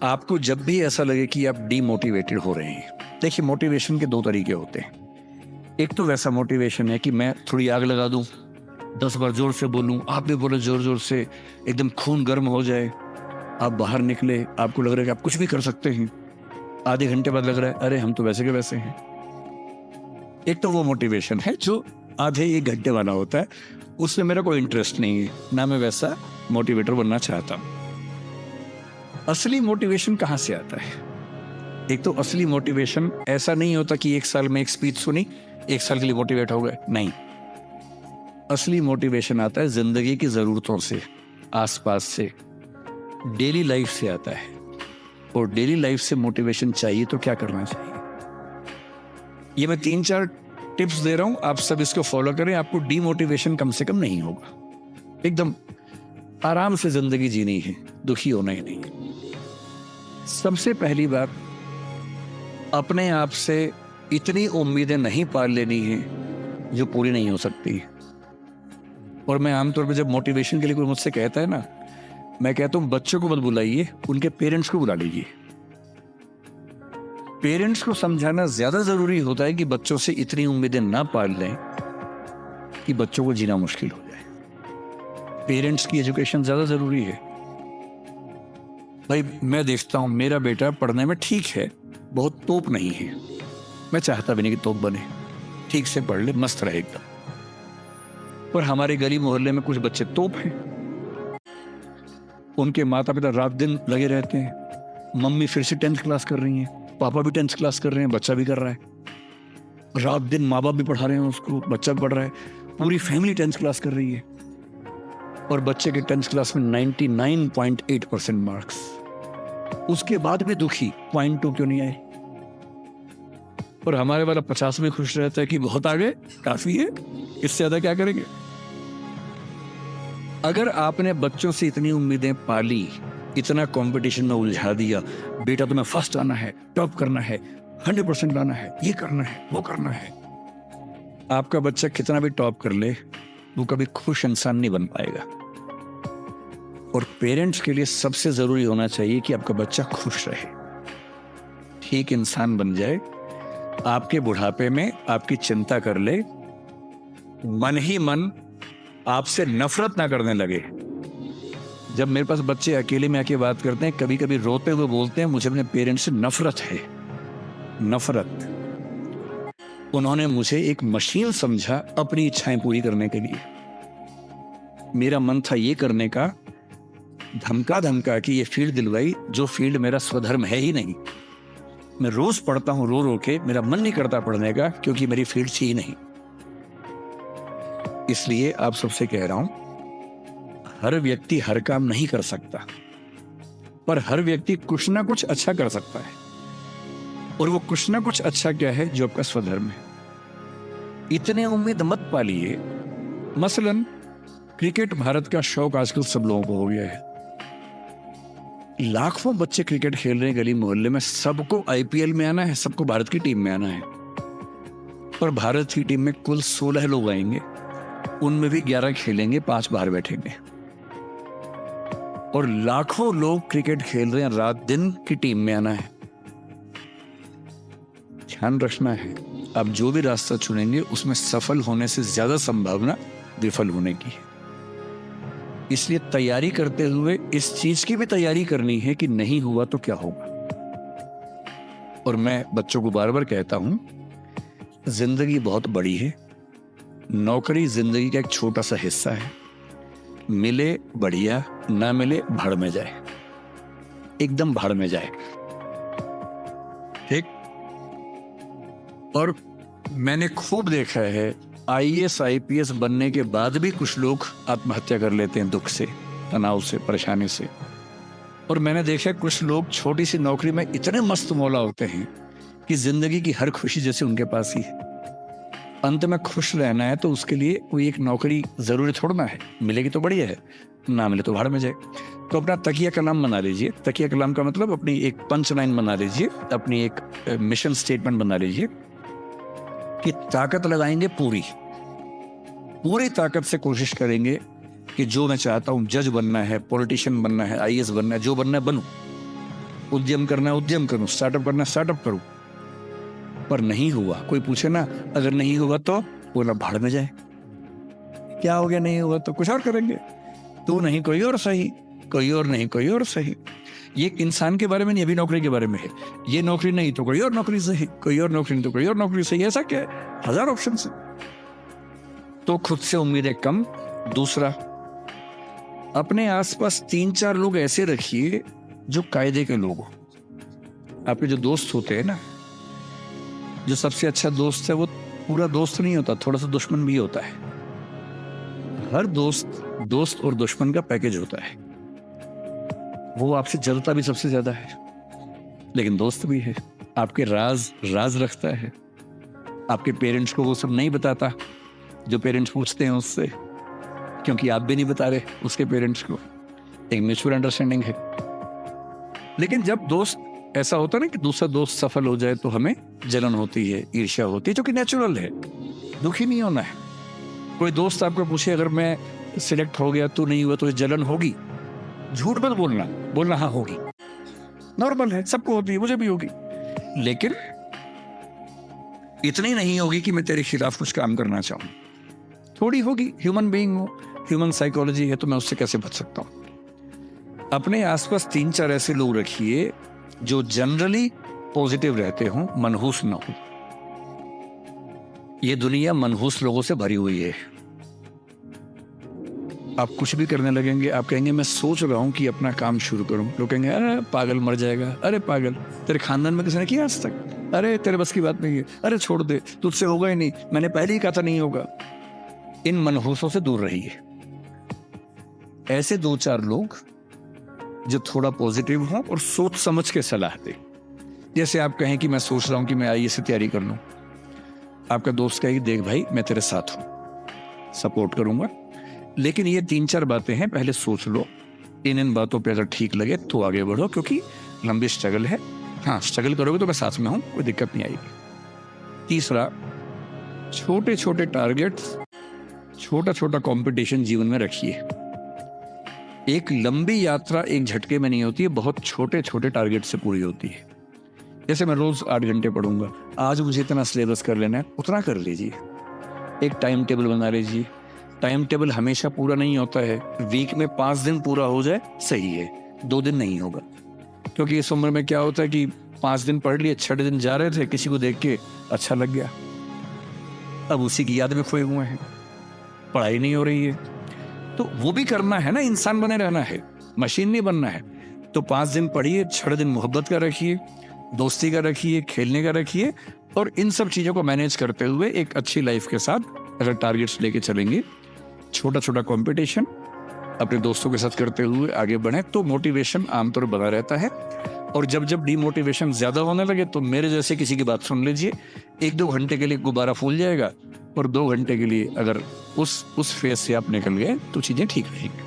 आपको जब भी ऐसा लगे कि आप डीमोटिवेटेड हो रहे हैं, देखिए मोटिवेशन के दो तरीके होते हैं। एक तो वैसा मोटिवेशन है कि मैं थोड़ी आग लगा दूं, 10 बार जोर से बोलूं, आप भी बोले जोर जोर से, एकदम खून गर्म हो जाए, आप बाहर निकले, आपको लग रहा है कि आप कुछ भी कर सकते हैं, आधे घंटे बाद लग रहा है अरे हम तो वैसे के वैसे हैं। एक तो वो मोटिवेशन है जो आधे एक घंटे वाला होता है, उसमें मेरा कोई इंटरेस्ट नहीं है, ना मैं वैसा मोटिवेटर बनना चाहता हूं। असली मोटिवेशन कहाँ से आता है? एक तो असली मोटिवेशन ऐसा नहीं होता कि एक साल में एक स्पीच सुनी, एक साल के लिए मोटिवेट हो गए, नहीं। असली मोटिवेशन आता है जिंदगी की जरूरतों से, आसपास से, डेली लाइफ से आता है। और डेली लाइफ से मोटिवेशन चाहिए तो क्या करना चाहिए? ये मैं 3-4 टिप्स दे रहा हूं, आप सब इसको फॉलो करें, आपको डीमोटिवेशन कम से कम नहीं होगा। एकदम आराम से जिंदगी जीनी है, दुखी होना ही नहीं। सबसे पहली बात, अपने आप से इतनी उम्मीदें नहीं पाल लेनी है जो पूरी नहीं हो सकती। और मैं आमतौर पर जब मोटिवेशन के लिए कोई मुझसे कहता है ना, मैं कहता हूं बच्चों को मत बुलाइए, उनके पेरेंट्स को बुला लीजिए। पेरेंट्स को समझाना ज्यादा जरूरी होता है कि बच्चों से इतनी उम्मीदें ना पाल लें कि बच्चों को जीना मुश्किल हो जाए। पेरेंट्स की एजुकेशन ज्यादा जरूरी है। भाई मैं देखता हूं मेरा बेटा पढ़ने में ठीक है, बहुत तोप नहीं है, मैं चाहता भी नहीं कि तोप बने, ठीक से पढ़ ले, मस्त रहे एकदम। पर हमारे गली मोहल्ले में कुछ बच्चे तोप हैं, उनके माता पिता रात दिन लगे रहते हैं। मम्मी फिर से 10th क्लास कर रही हैं, पापा भी 10th क्लास कर रहे हैं, बच्चा भी कर रहा है। रात दिन माँ बाप भी पढ़ा रहे हैं उसको, बच्चा भी पढ़ रहा है, पूरी फैमिली 10th क्लास कर रही है। और बच्चे के 10th क्लास में 99.8% मार्क्स, उसके बाद भी दुखी, 0.2 क्यों नहीं आए? और हमारे वाला 50 में खुश रहता है कि बहुत आगे, काफी है, इससे ज्यादा क्या करेंगे? अगर आपने बच्चों से इतनी उम्मीदें पाली, इतना कंपटीशन में उलझा दिया, बेटा तुम्हें फर्स्ट आना है, टॉप करना है, 100% लाना है, ये करना है, वो करना है, आपका बच्चा कितना भी टॉप कर ले, वो कभी खुश इंसान नहीं बन पाएगा। और पेरेंट्स के लिए सबसे जरूरी होना चाहिए कि आपका बच्चा खुश रहे, ठीक इंसान बन जाए, आपके बुढ़ापे में आपकी चिंता कर ले, मन ही मन आपसे नफरत ना करने लगे। जब मेरे पास बच्चे अकेले में आके बात करते हैं, कभी कभी रोते हुए बोलते हैं मुझे अपने पेरेंट्स से नफरत है, नफरत। उन्होंने मुझे एक मशीन समझा अपनी इच्छाएं पूरी करने के लिए। मेरा मन था ये करने का, धमका धमका कि ये फील्ड दिलवाई जो फील्ड मेरा स्वधर्म है ही नहीं। मैं रोज पढ़ता हूं रो रो के, मेरा मन नहीं करता पढ़ने का क्योंकि मेरी फील्ड थी ही नहीं। इसलिए आप सबसे कह रहा हूं, हर व्यक्ति हर काम नहीं कर सकता, पर हर व्यक्ति कुछ ना कुछ अच्छा कर सकता है। और वो कुछ ना कुछ अच्छा क्या है? जो आपका स्वधर्म है। इतने उम्मीद मत पालिए। मसलन क्रिकेट भारत का शौक आजकल सब लोगों को हो गया है, लाखों बच्चे क्रिकेट खेल रहे हैं गली मोहल्ले में, सबको आईपीएल में आना है, सबको भारत की टीम में आना है। पर भारत की टीम में कुल 16 लोग आएंगे, उनमें भी 11 खेलेंगे, 5 बाहर बैठेंगे। और लाखों लोग क्रिकेट खेल रहे हैं, रात दिन की टीम में आना है। ध्यान रखना है, आप जो भी रास्ता चुनेंगे उसमें सफल होने से ज्यादा संभावना विफल होने की है। इसलिए तैयारी करते हुए इस चीज की भी तैयारी करनी है कि नहीं हुआ तो क्या होगा। और मैं बच्चों को बार बार कहता हूं, जिंदगी बहुत बड़ी है, नौकरी जिंदगी का एक छोटा सा हिस्सा है। मिले बढ़िया, ना मिले भाड़ में जाए, एकदम भाड़ में जाए, ठीक। और मैंने खूब देखा है, आईएएस आईपीएस बनने के बाद भी कुछ लोग आत्महत्या कर लेते हैं, दुख से, तनाव से, परेशानी से। और मैंने देखा कुछ लोग छोटी सी नौकरी में इतने मस्त मौला होते हैं कि जिंदगी की हर खुशी जैसे उनके पास ही है। अंत में खुश रहना है तो उसके लिए कोई एक नौकरी जरूरी थोड़ना है, मिलेगी तो बढ़िया है, ना मिले तो भाड़ में जाए। तो अपना तकिया कलाम बना लीजिए। तकिया कलाम का मतलब अपनी एक पंच लाइन बना लीजिए, अपनी एक मिशन स्टेटमेंट बना लीजिए कि ताकत लगाएंगे, पूरी ताकत से कोशिश करेंगे कि जो मैं चाहता हूं, जज बनना है, पॉलिटिशियन बनना है, आईएएस बनना है, जो बनना है बनूं। उद्यम करना है उद्यम करूं, स्टार्टअप करना है स्टार्टअप करूं, पर नहीं हुआ। कोई पूछे ना अगर नहीं हुआ तो बोला भाड़ में जाए, क्या हो गया नहीं हुआ तो कुछ और करेंगे, तू नहीं कोई और सही, कोई और नहीं कोई और सही। ये इंसान के बारे में नहीं, अभी नौकरी के बारे में है। ये नौकरी नहीं तो कोई और नौकरी सही, कोई और नौकरी नहीं तो कोई और नौकरी सही, ऐसा क्या है, 1000 ऑप्शन है। तो खुद से उम्मीदें कम। दूसरा, अपने आसपास 3-4 लोग ऐसे रखिए जो कायदे के लोग हो। आपके जो दोस्त होते हैं ना, जो सबसे अच्छा दोस्त है वो पूरा दोस्त नहीं होता, थोड़ा सा दुश्मन भी होता है। हर दोस्त और दुश्मन का पैकेज होता है। वो आपसे जलता भी सबसे ज्यादा है, लेकिन दोस्त भी है। आपके राज रखता है। आपके पेरेंट्स को वो सब नहीं बताता जो पेरेंट्स पूछते हैं उससे, क्योंकि आप भी नहीं बता रहे उसके पेरेंट्स को। एक म्यूचुअल अंडरस्टैंडिंग है। लेकिन जब दोस्त ऐसा होता है ना कि दूसरा दोस्त सफल हो जाए तो हमें जलन होती है, ईर्ष्या होती है, जो कि नेचुरल है। दुखी नहीं होना है। कोई दोस्त आपको पूछे अगर मैं सिलेक्ट हो गया तू नहीं हुआ तो जलन होगी, झूठ मत बोलना हाँ होगी, नॉर्मल है, सबको होती है, मुझे भी होगी, लेकिन इतनी नहीं होगी कि मैं तेरे खिलाफ कुछ काम करना चाहूं। थोड़ी होगी, ह्यूमन बीइंग हो, ह्यूमन साइकोलॉजी है, तो मैं उससे कैसे बच सकता हूं। अपने आसपास 3-4 ऐसे लोग रखिए जो जनरली पॉजिटिव रहते हों, मनहूस ना हो। ये दुनिया मनहूस लोगों से भरी हुई है। आप कुछ भी करने लगेंगे, आप कहेंगे मैं सोच रहा हूं कि अपना काम शुरू करूं, लोग कहेंगे अरे पागल मर जाएगा, अरे पागल, तेरे खानदान में किसी ने किया आज तक, अरे तेरे बस की बात नहीं है, अरे छोड़ दे, तुझसे होगा ही नहीं, मैंने पहले ही कहा था नहीं होगा। इन मनहूसों से दूर रहिए। ऐसे 2-4 लोग जो थोड़ा पॉजिटिव हों और सोच समझ के सलाह दे। जैसे आप कहें कि मैं सोच रहा हूं कि मैं आईएएस की तैयारी कर लूं, आपका दोस्त कहेगी देख भाई मैं तेरे साथ हूं, सपोर्ट करूंगा, लेकिन ये 3-4 बातें हैं, पहले सोच लो। इन बातों पे अगर ठीक लगे तो आगे बढ़ो, क्योंकि लंबी स्ट्रगल है। हाँ, स्ट्रगल करोगे तो मैं साथ में हूं, कोई दिक्कत नहीं आएगी। तीसरा, छोटे छोटे टारगेट्स, छोटा छोटा कंपटीशन जीवन में रखिए। एक लंबी यात्रा एक झटके में नहीं होती है, बहुत छोटे छोटे टारगेट से पूरी होती है। जैसे मैं रोज 8 घंटे पढ़ूंगा, आज मुझे इतना सिलेबस कर लेना है, उतना कर लीजिए। एक टाइम टेबल बना लीजिए। टाइम टेबल हमेशा पूरा नहीं होता है, वीक में 5 दिन पूरा हो जाए सही है, 2 दिन नहीं होगा। क्योंकि इस उम्र में क्या होता है कि 5 दिन पढ़ लिए, 6 दिन जा रहे थे, किसी को देख के अच्छा लग गया, अब उसी की याद में खोए हुए हैं, पढ़ाई नहीं हो रही है। तो वो भी करना है ना, इंसान बने रहना है, मशीन नहीं बनना है। तो 5 दिन पढ़िए, 6 दिन मोहब्बत का रखिए, दोस्ती का रखिए, खेलने का रखिए, और इन सब चीजों को मैनेज करते हुए एक अच्छी लाइफ के साथ अगर टारगेट्स लेके चलेंगे, छोटा छोटा कंपटीशन अपने दोस्तों के साथ करते हुए आगे बढ़े, तो मोटिवेशन आमतौर बना रहता है। और जब जब डीमोटिवेशन ज्यादा होने लगे तो मेरे जैसे किसी की बात सुन लीजिए, 1-2 घंटे के लिए गुब्बारा फूल जाएगा, और 2 घंटे के लिए अगर उस फेज से आप निकल गए तो चीजें ठीक रहेंगी।